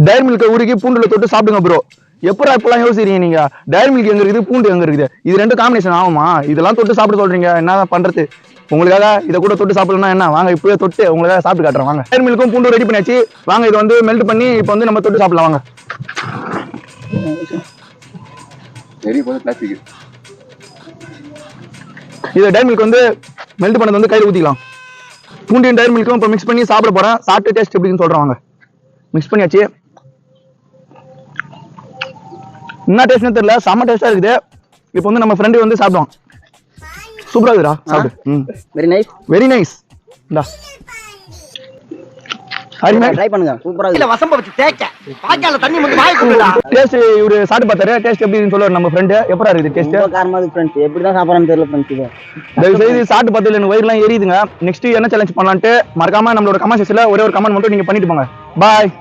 Diary மில்க உருக்கி பூண்டுல தொட்டு சாப்பிடுங்க ப்ரோ. எப்படா இப்பெல்லாம் யோசிக்கிறீங்க நீங்க? டைரி மில்க் எங்க இருக்குது, பூண்டு எங்க இருக்குது? இது ரெண்டு காம்பினேஷன் ஆகுமா? இதெல்லாம் தொட்டு சாப்பிட சொல்றீங்க, என்ன பண்றது? உங்களுக்காக இதை கூட தொட்டு சாப்பிடணும்னா என்ன, வாங்க இப்பவே தொட்டு உங்களுக்காக சாப்பிட்டு காட்டுறேன் வாங்க. டைரி மில்க்கும் பூண்டும் ரெடி பண்ணியாச்சு, வாங்க இதை வந்து மெல்ட் பண்ணி இப்போ வந்து நம்ம தொட்டு சாப்பிடலாம் வாங்க. இது டைரி மில்க் வந்து மெல்ட் பண்ணது வந்து கையில் ஊற்றிக்கலாம். பூண்டியும் டைரி மில்க்கும் இப்போ மிக்ஸ் பண்ணி சாப்பிட போறேன். சாப்பிட்டு டேஸ்ட் எப்படின்னு சொல்றேன் வாங்க. மிக்ஸ் பண்ணியாச்சு. என்ன டேஸ்ட்னு தெரியல, செம்ம டேஸ்டா இருக்குது. இப்போ வந்து நம்ம ஃப்ரெண்டு வந்து சாப்பிடுவோம். சூப்பரா இருக்குடா, சாப்பிடு. Very nice, very nice. இந்தா ட்ரை பண்ணுங்க, சூப்பரா இருக்கு. வசம்ப வச்சு தேக்க பாக்கால தண்ணி வந்து வாய் குடுடா. டேஸ்ட் இவரு சாப்பிட்டு பார்த்தாரு, டேஸ்ட் எப்படின்னு சொல்லுவாரு நம்ம ஃப்ரெண்ட். எப்பரா இருக்குது டேஸ்ட்? ரொம்ப காரமா இருக்கு फ्रेंड्स, எப்படி தான் சாப்பிடறன்னு தெரியல फ्रेंड्स. இது தயவு செய்து சாப்பிட்டு பார்த்ததுல எனக்கு வயிறுலாம் எரியுதுங்க. நெக்ஸ்ட் என்ன சேலஞ்ச் பண்ணலாம்னு மறக்காம நம்மளோட கமெண்ட் செக்ஷன்ல ஒரே ஒரு கமெண்ட் மட்டும் நீங்க பண்ணிட்டு போங்க. பாய்.